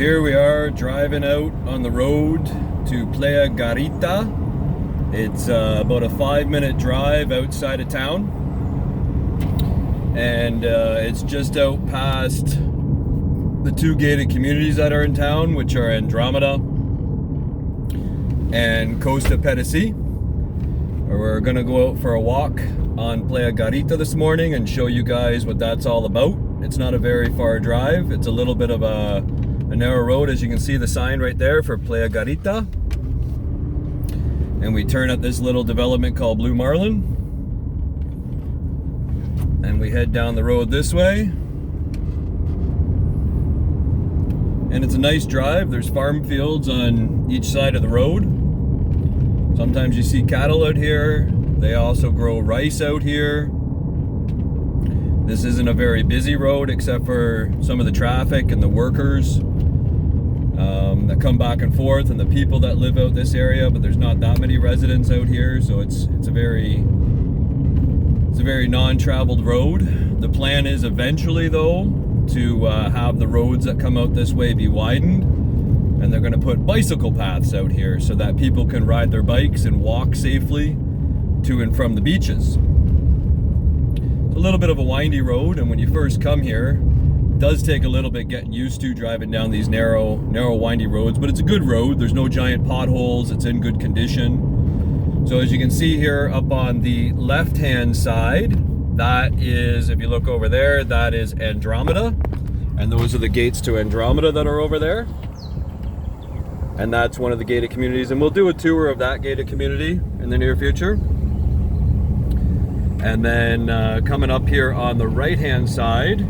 here we are driving out on the road to Playa Garita. It's about a 5-minute drive outside of town, and it's just out past the two gated communities that are in town, which are Andromeda and Costa Pedasi. We're gonna go out for a walk on Playa Garita this morning and show you guys what that's all about. It's not a very far drive. It's a little bit of a narrow road, as you can see the sign right there for Playa Garita. And we turn at this little development called Blue Marlin. And we head down the road this way. And it's a nice drive. There's farm fields on each side of the road. Sometimes you see cattle out here. They also grow rice out here. This isn't a very busy road except for some of the traffic and the workers that come back and forth, and the people that live out this area, but there's not that many residents out here, so it's a very non-traveled road. The plan is eventually, though, to have the roads that come out this way be widened, and they're going to put bicycle paths out here so that people can ride their bikes and walk safely to and from the beaches. It's a little bit of a windy road, and when you first come here, it does take a little bit getting used to driving down these narrow windy roads, but it's a good road. There's no giant potholes. It's in good condition. So as you can see here up on the left-hand side, that is, if you look over there, that is Andromeda, and those are the gates to Andromeda that are over there. And that's one of the gated communities, and we'll do a tour of that gated community in the near future. And then coming up here on the right-hand side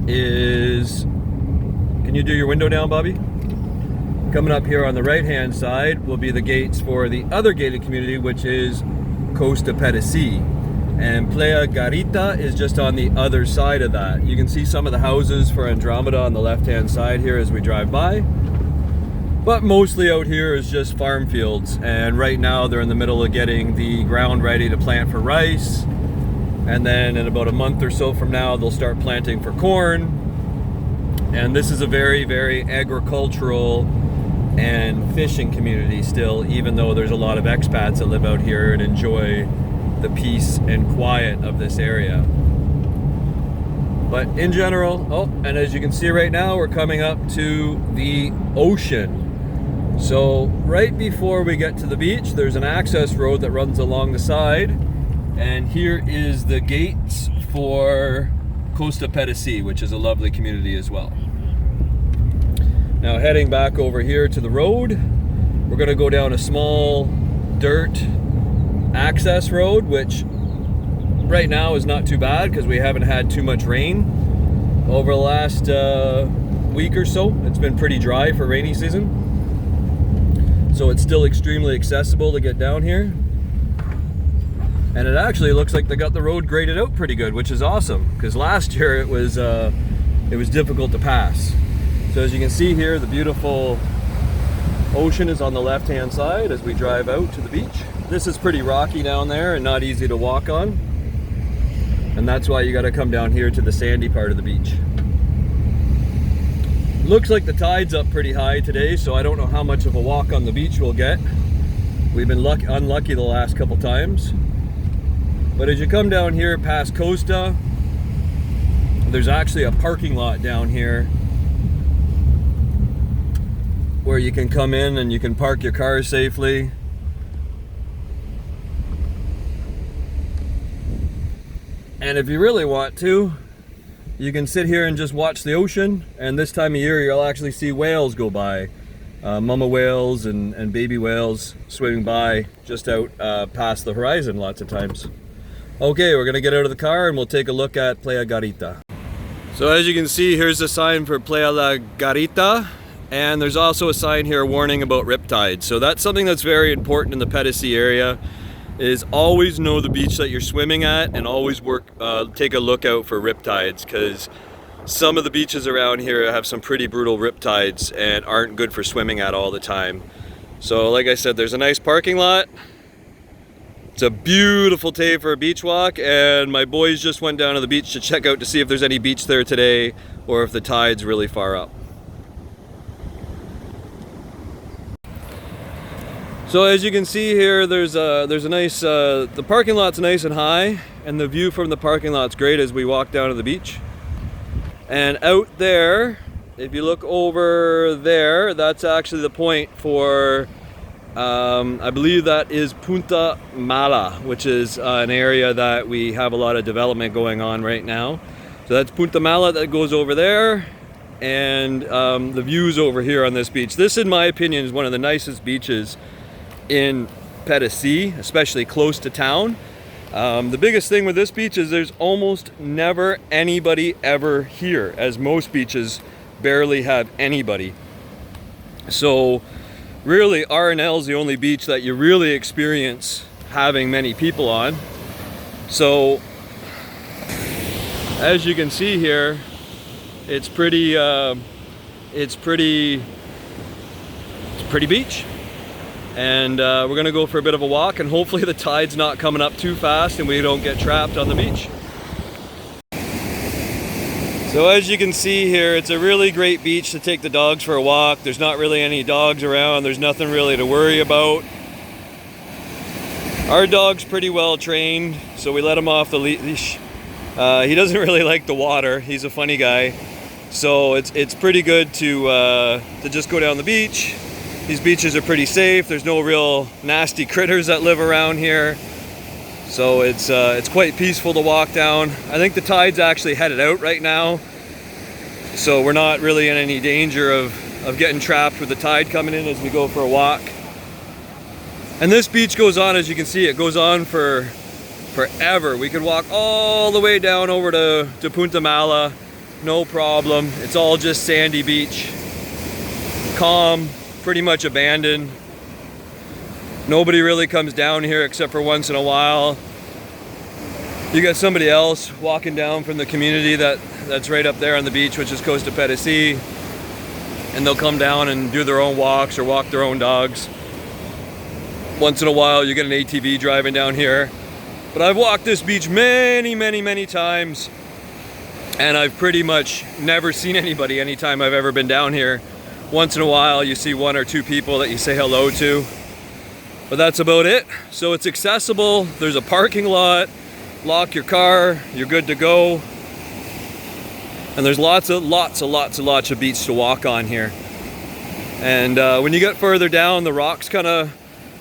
is, can you do your window down, Bobby? Coming up here on the right-hand side will be the gates for the other gated community, which is Costa Pedasi. And Playa Garita is just on the other side of that. You can see some of the houses for Andromeda on the left-hand side here as we drive by. But mostly out here is just farm fields. And right now they're in the middle of getting the ground ready to plant for rice. And then in about a month or so from now, they'll start planting for corn. And this is a very, very agricultural and fishing community still, even though there's a lot of expats that live out here and enjoy the peace and quiet of this area. But in general, and as you can see right now, we're coming up to the ocean. So right before we get to the beach, there's an access road that runs along the side. And here is the gates for Costa Pedasi, which is a lovely community as well. Now heading back over here to the road, we're gonna go down a small dirt access road, which right now is not too bad because we haven't had too much rain over the last week or so. It's been pretty dry for rainy season. So it's still extremely accessible to get down here. And it actually looks like they got the road graded out pretty good, which is awesome, because last year it was difficult to pass. So as you can see here, the beautiful ocean is on the left-hand side as we drive out to the beach. This is pretty rocky down there and not easy to walk on. And that's why you got to come down here to the sandy part of the beach. Looks like the tide's up pretty high today, so I don't know how much of a walk on the beach we'll get. We've been unlucky the last couple times. But as you come down here past Costa, there's actually a parking lot down here where you can come in and you can park your car safely. And if you really want to, you can sit here and just watch the ocean, and this time of year you'll actually see whales go by. Mama whales and baby whales swimming by just out past the horizon lots of times. Okay, we're gonna get out of the car and we'll take a look at Playa Garita. So as you can see, here's a sign for Playa Garita, and there's also a sign here warning about riptides. So that's something that's very important in the Pedasi area, is always know the beach that you're swimming at, and always take a look out for riptides, because some of the beaches around here have some pretty brutal riptides and aren't good for swimming at all the time. So like I said, there's a nice parking lot. It's a beautiful day for a beach walk, and my boys just went down to the beach to check out to see if there's any beach there today or if the tide's really far up. So as you can see here, there's a nice, the parking lot's nice and high, and the view from the parking lot's great as we walk down to the beach. And out there, if you look over there, that's actually the point for, I believe that is Punta Mala, which is an area that we have a lot of development going on right now. So that's Punta Mala that goes over there, and the views over here on this beach. This, in my opinion, is one of the nicest beaches in Pedasi, especially close to town. The biggest thing with this beach is there's almost never anybody ever here, as most beaches barely have anybody. So really, R&L is the only beach that you really experience having many people on. So as you can see here, it's pretty beach. And we're gonna go for a bit of a walk, and hopefully the tide's not coming up too fast and we don't get trapped on the beach. So as you can see here, it's a really great beach to take the dogs for a walk. There's not really any dogs around. There's nothing really to worry about. Our dog's pretty well trained, so we let him off the leash. He doesn't really like the water. He's a funny guy. So it's pretty good to just go down the beach. These beaches are pretty safe. There's no real nasty critters that live around here. So it's quite peaceful to walk down. I think the tide's actually headed out right now. So we're not really in any danger of getting trapped with the tide coming in as we go for a walk. And this beach goes on, as you can see, it goes on for forever. We could walk all the way down over to Punta Mala, no problem. It's all just sandy beach. Calm. Pretty much abandoned. Nobody really comes down here except for once in a while. You got somebody else walking down from the community that's right up there on the beach, which is close to Pedasi, and they'll come down and do their own walks or walk their own dogs. Once in a while you get an ATV driving down here. But I've walked this beach many times, and I've pretty much never seen anybody anytime I've ever been down here. Once in a while you see one or two people that you say hello to, but that's about it. So it's accessible. There's a parking lot. Lock your car, you're good to go. And there's lots of beach to walk on here. And when you get further down, the rocks kind of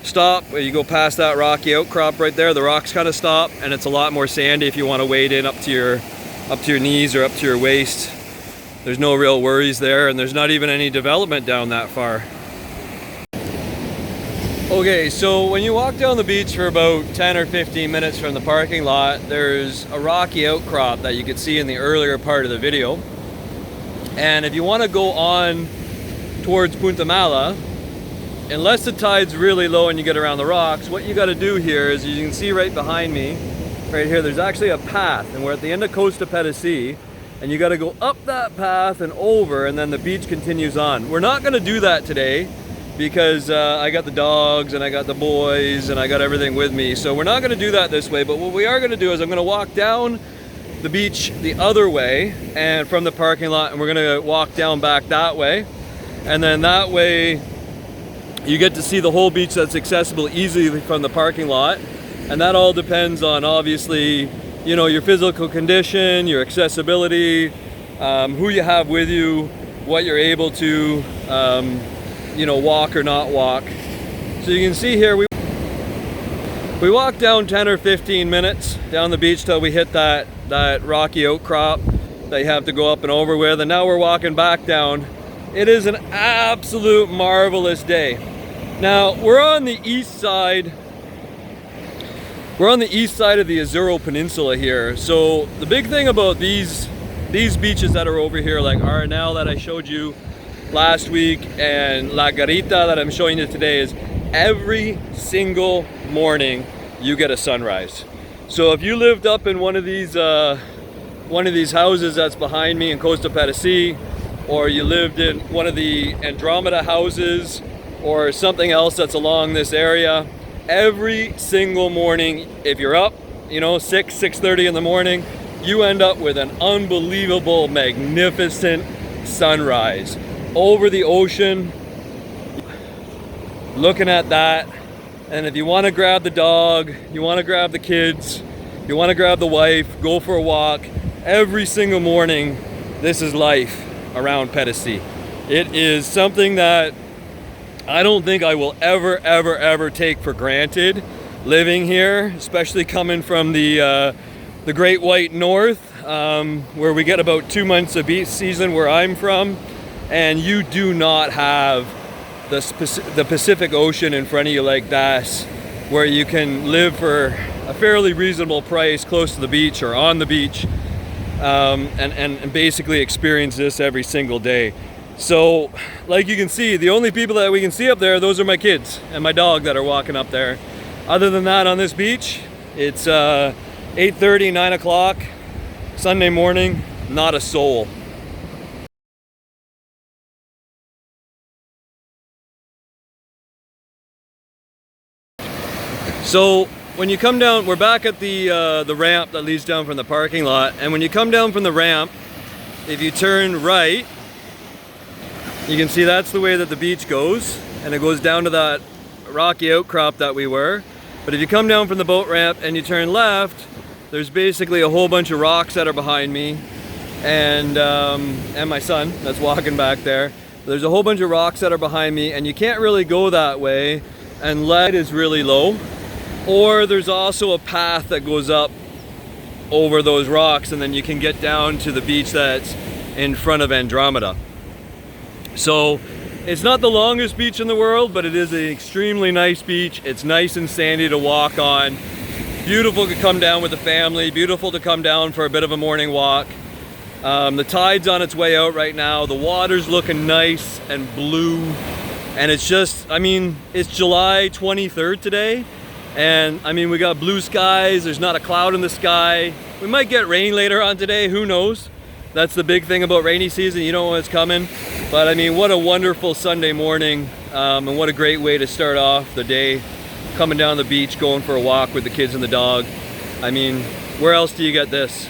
stop. You go past that rocky outcrop right there, the rocks kind of stop, and it's a lot more sandy if you want to wade in up to your knees or up to your waist. There's no real worries there, and there's not even any development down that far. Okay, so when you walk down the beach for about 10 or 15 minutes from the parking lot, there's a rocky outcrop that you could see in the earlier part of the video. And if you want to go on towards Punta Mala, unless the tide's really low and you get around the rocks, what you got to do here is, you can see right behind me, right here, there's actually a path, and we're at the end of Costa Pedasi. And you got to go up that path and over, and then the beach continues on. We're not going to do that today because I got the dogs and I got the boys and I got everything with me. So we're not going to do that this way, but what we are going to do is I'm going to walk down the beach the other way and from the parking lot, and we're going to walk down back that way. And then that way you get to see the whole beach that's accessible easily from the parking lot. And that all depends on, obviously, you know, your physical condition, your accessibility, who you have with you, what you're able to, you know, walk or not walk. So you can see here, we walked down 10 or 15 minutes down the beach till we hit that rocky outcrop that you have to go up and over with, and now we're walking back down. It is an absolute marvelous day. Now, we're on the east side. We're on the east side of the Azuro Peninsula here. So the big thing about these beaches that are over here, like R&L that I showed you last week and La Garita that I'm showing you today, is every single morning you get a sunrise. So if you lived up in one of these houses that's behind me in Costa Pedasi, or you lived in one of the Andromeda houses or something else that's along this area, every single morning, if you're up, you know, 6:30 in the morning, you end up with an unbelievable, magnificent sunrise over the ocean. looking at that. And if you want to grab the dog, you want to grab the kids, you want to grab the wife, go for a walk, every single morning, this is life around Pedasi. It is something that I don't think I will ever take for granted living here, especially coming from the Great White North, where we get about 2 months of beach season where I'm from, and you do not have the Pacific Ocean in front of you like that, where you can live for a fairly reasonable price close to the beach or on the beach, and basically experience this every single day. So like you can see, the only people that we can see up there, those are my kids and my dog that are walking up there. Other than that, on this beach, it's 8:30, 9 o'clock, Sunday morning, not a soul. So when you come down, we're back at the ramp that leads down from the parking lot, and when you come down from the ramp, if you turn right, you can see that's the way that the beach goes, and it goes down to that rocky outcrop that we were. But if you come down from the boat ramp and you turn left, there's basically a whole bunch of rocks that are behind me, and my son that's walking back there. There's a whole bunch of rocks that are behind me, and you can't really go that way unless it is really low. Or there's also a path that goes up over those rocks, and then you can get down to the beach that's in front of Andromeda. So it's not the longest beach in the world, but it is an extremely nice beach. It's nice and sandy to walk on. Beautiful to come down with the family, beautiful to come down for a bit of a morning walk. The tide's on its way out right now. The water's looking nice and blue. And it's just, I mean, it's July 23rd today. And I mean, we got blue skies, there's not a cloud in the sky. We might get rain later on today, who knows? That's the big thing about rainy season, you don't know what's coming. But I mean, what a wonderful Sunday morning, and what a great way to start off the day, coming down the beach, going for a walk with the kids and the dog. I mean, where else do you get this?